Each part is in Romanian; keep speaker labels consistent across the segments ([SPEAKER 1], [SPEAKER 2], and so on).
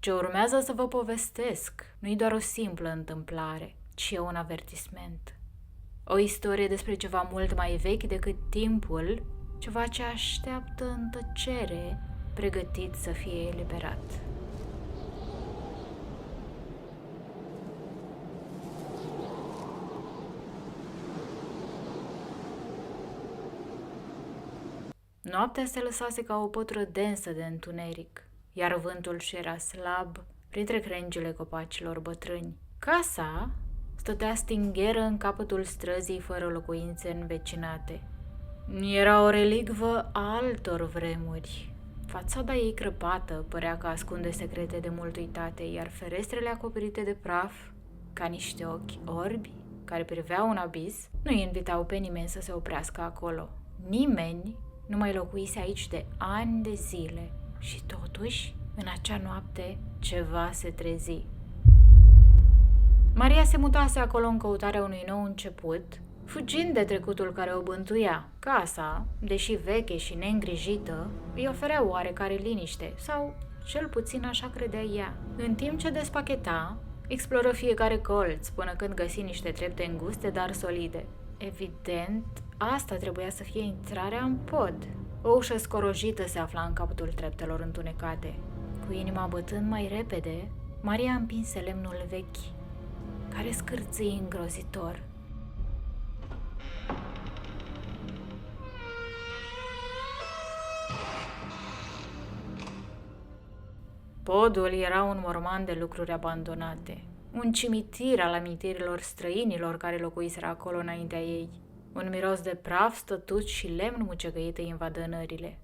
[SPEAKER 1] Ce urmează să vă povestesc nu-i doar o simplă întâmplare, ci un avertisment. O istorie despre ceva mult mai vechi decât timpul, ceva ce așteaptă în tăcere, pregătit să fie eliberat. Noaptea se lăsase ca o pătură densă de întuneric, iar vântul era slab printre crengile copacilor bătrâni. Casa stătea stingheră în capătul străzii fără locuințe învecinate. Era o relicvă a altor vremuri. Fațada ei crăpată părea că ascunde secrete de mult uitate, iar ferestrele acoperite de praf, ca niște ochi orbi care priveau un abis, nu îi invitau pe nimeni să se oprească acolo. Nimeni nu mai locuise aici de ani de zile și totuși, în acea noapte, ceva se trezi. Maria se mutase acolo în căutarea unui nou început, fugind de trecutul care o bântuia. Casa, deși veche și neîngrijită, îi oferea oarecare liniște, sau cel puțin așa credea ea. În timp ce despacheta, exploră fiecare colț până când găsi niște trepte înguste, dar solide. Evident, asta trebuia să fie intrarea în pod. O ușă scorojită se afla în capătul treptelor întunecate. Cu inima bătând mai repede, Maria împinse lemnul vechi, care scârțâi îngrozitor. Podul era un morman de lucruri abandonate, un cimitir al amintirilor străinilor care locuiseră acolo înaintea ei. Un miros de praf, stătuci și lemn mucegăit îi invadă nările.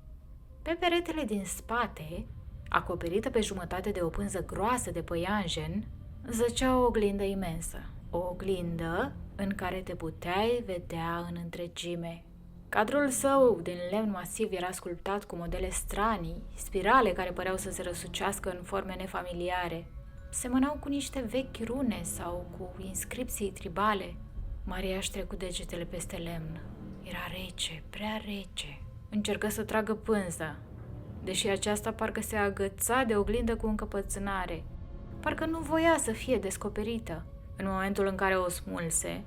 [SPEAKER 1] Pe peretele din spate, acoperită pe jumătate de o pânză groasă de păianjen, zăcea o oglindă imensă. O oglindă în care te puteai vedea în întregime. Cadrul său din lemn masiv era sculptat cu modele stranii, spirale care păreau să se răsucească în forme nefamiliare. Semănau cu niște vechi rune sau cu inscripții tribale. Maria își trecu degetele peste lemn. Era rece, prea rece. Încercă să tragă pânza, deși aceasta parcă se agăța de oglindă cu încăpățânare. Parcă nu voia să fie descoperită. În momentul în care o smulse,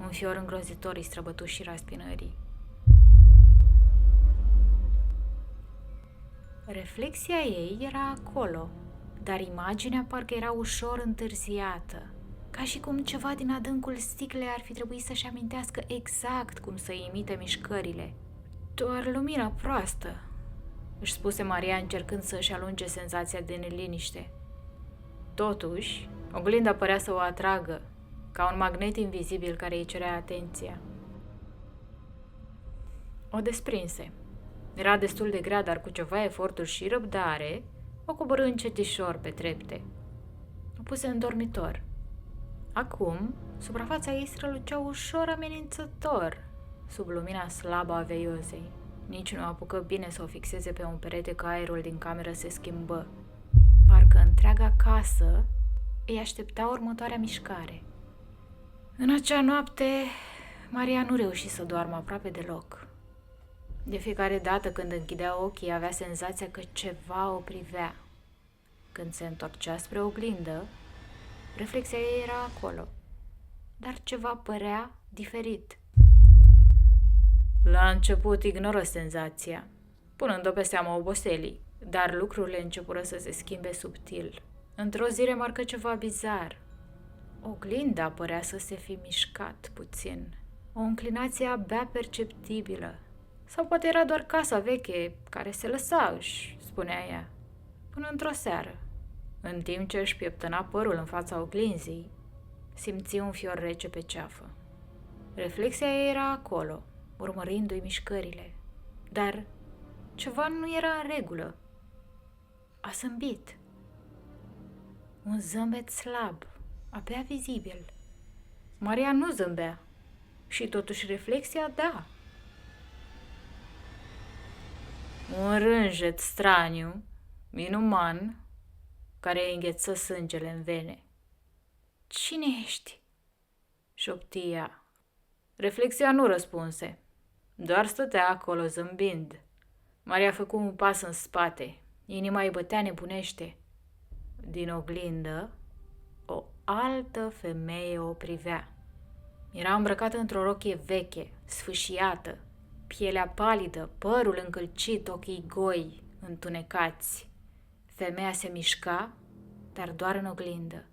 [SPEAKER 1] un fior îngrozitor îi străbătu șira spinării. Reflexia ei era acolo, dar imaginea parcă era ușor întârziată, ca și cum ceva din adâncul sticlei ar fi trebuit să-și amintească exact cum să imite mișcările. Doar lumina proastă, își spuse Maria încercând să-și alunge senzația de neliniște. Totuși, oglinda părea să o atragă, ca un magnet invizibil care îi cerea atenția. O desprinse. Era destul de grea, dar cu ceva eforturi și răbdare, o coborî încetișor pe trepte. O puse în dormitor. Acum, suprafața ei strălucea ușor amenințător sub lumina slabă a veiozei. Nici nu apucă bine să o fixeze pe un perete, că aerul din cameră se schimbă. Parcă întreaga casă îi aștepta următoarea mișcare. În acea noapte, Maria nu reuși să doarmă aproape deloc. De fiecare dată când închidea ochii, avea senzația că ceva o privea. Când se întorcea spre oglindă, reflexia ei era acolo, dar ceva părea diferit. La început ignoră senzația, punând-o pe seama oboselii, dar lucrurile începură să se schimbe subtil. Într-o zi remarcă ceva bizar. Oglinda părea să se fi mișcat puțin, o înclinație abia perceptibilă. Sau poate era doar casa veche care se lăsa, își spunea ea, până într-o seară. În timp ce își pieptăna părul în fața oglinzii, simți un fior rece pe ceafă. Reflexia ei era acolo, urmărindu-i mișcările, dar ceva nu era în regulă. A zâmbit. Un zâmbet slab, abia vizibil. Maria nu zâmbea și totuși reflexia da. Un rânjet straniu, inuman, care îi îngheță sângele în vene. Cine ești? Șopti ea. Reflexia nu răspunse, doar stătea acolo zâmbind. Maria făcu un pas în spate, inima îi bătea nebunește. din oglindă, o altă femeie o privea. Era îmbrăcată într-o rochie veche, sfâșiată, pielea palidă, părul încălcit, ochii goi, întunecați. Femeia se mișca, dar doar în oglindă.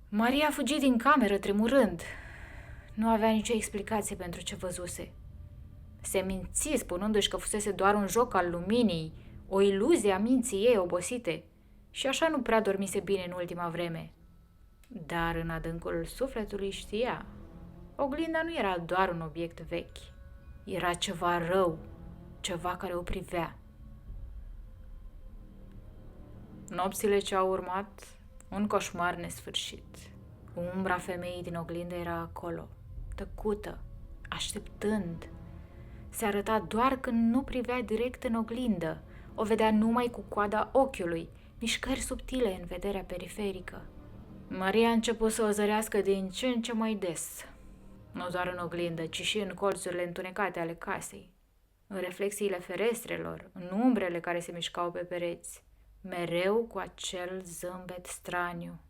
[SPEAKER 1] Maria a fugit din cameră, tremurând. Nu avea nicio explicație pentru ce văzuse. Se minți spunându-și că fusese doar un joc al luminii, o iluzie a minții ei obosite, și așa nu prea dormise bine în ultima vreme. Dar în adâncul sufletului știa, oglinda nu era doar un obiect vechi, era ceva rău, ceva care o privea. Nopțile ce au urmat, un coșmar nesfârșit. Umbra femeii din oglindă era acolo, tăcută, așteptând. Se arăta doar când nu privea direct în oglindă, o vedea numai cu coada ochiului, mișcări subtile în vederea periferică. Maria a început să o zărească din ce în ce mai des, nu doar în oglindă, ci și în colțurile întunecate ale casei, în reflexiile ferestrelor, în umbrele care se mișcau pe pereți, mereu cu acel zâmbet straniu.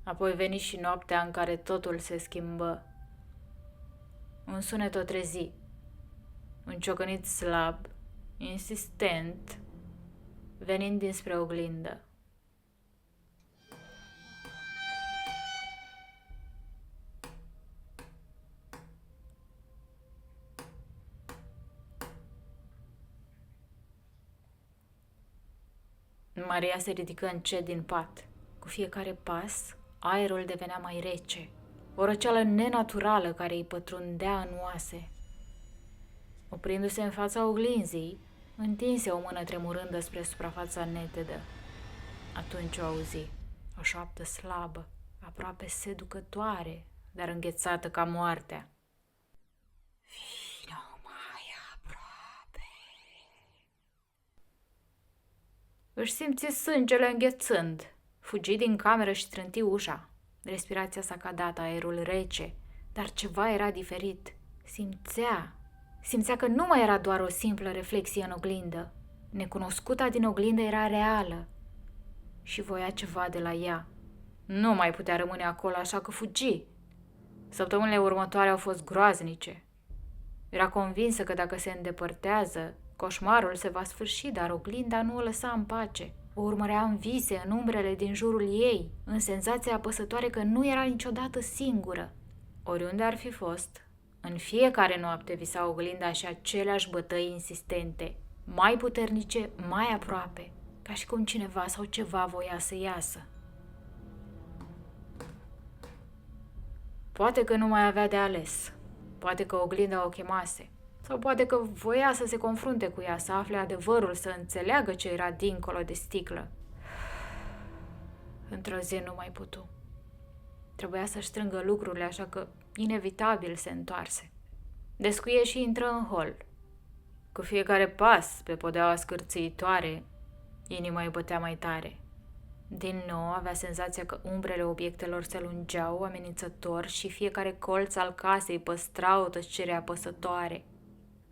[SPEAKER 1] Apoi veni și noaptea în care totul se schimbă. Un sunet o trezi, un ciocănit slab, insistent, venind dinspre oglindă. Maria se ridică încet din pat. Cu fiecare pas, aerul devenea mai rece, o răceală nenaturală care îi pătrundea în oase. Oprindu-se în fața oglinzii, întinse o mână tremurândă spre suprafața netedă. Atunci o auzi, o șoaptă slabă, aproape seducătoare, dar înghețată ca moartea. Vino mai aproape. Își simți sângele înghețând. Fugi din cameră și trânti ușa. Respirația s-a cadat, aerul rece, dar ceva era diferit. Simțea că nu mai era doar o simplă reflexie în oglindă. Necunoscuta din oglindă era reală și voia ceva de la ea. Nu mai putea rămâne acolo, așa că fugi. Săptămânile următoare au fost groaznice. Era convinsă că dacă se îndepărtează, coșmarul se va sfârși, dar oglinda nu o lăsa în pace. O urmărea în vise, în umbrele din jurul ei, în senzația apăsătoare că nu era niciodată singură. Oriunde ar fi fost, în fiecare noapte visa oglinda și aceleași bătăi insistente, mai puternice, mai aproape, ca și cum cineva sau ceva voia să iasă. Poate că nu mai avea de ales, poate că oglinda o chemase, sau poate că voia să se confrunte cu ea, să afle adevărul, să înțeleagă ce era dincolo de sticlă. Într-o zi nu mai putu. Trebuia să-și strângă lucrurile, așa că inevitabil se întoarse. Descuie și intră în hol. Cu fiecare pas pe podeaua scârțâitoare, inima îi bătea mai tare. Din nou avea senzația că umbrele obiectelor se lungeau amenințător și fiecare colț al casei păstra o tăcere apăsătoare.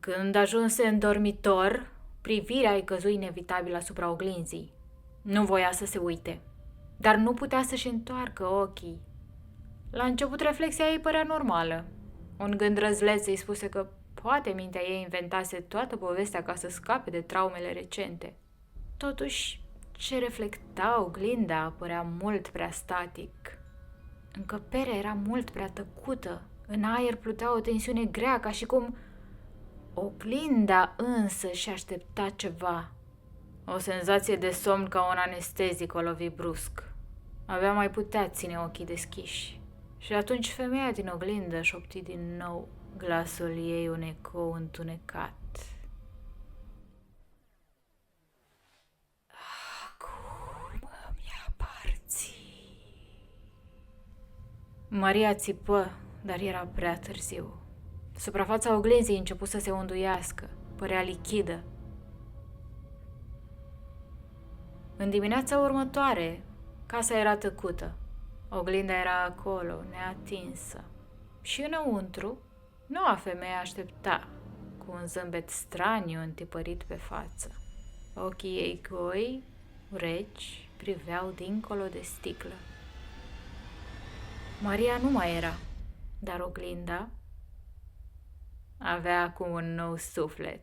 [SPEAKER 1] Când ajunse în dormitor, privirea îi căzu inevitabil asupra oglinzii. Nu voia să se uite, dar nu putea să-și întoarcă ochii. La început reflexia ei părea normală. Un gând răzleț îi spuse că poate mintea ei inventase toată povestea ca să scape de traumele recente. Totuși, ce reflecta oglinda părea mult prea static. Încăperea era mult prea tăcută. În aer plutea o tensiune grea, ca și cum oglinda însă și aștepta ceva. O senzație de somn ca un anestezic o lovi brusc. Abia mai putea ține ochii deschiși. Și atunci femeia din oglindă șopti din nou, glasul ei un ecou întunecat. Acum îmi aparții. Maria țipă, dar era prea târziu. Suprafața oglinzii început să se onduiască, părea lichidă. În dimineața următoare, casa era tăcută. Oglinda era acolo, neatinsă. Și înăuntru, noua femeie aștepta, cu un zâmbet straniu întipărit pe față. Ochii ei goi, reci, priveau dincolo de sticlă. Maria nu mai era, dar oglinda avea acum un nou suflet.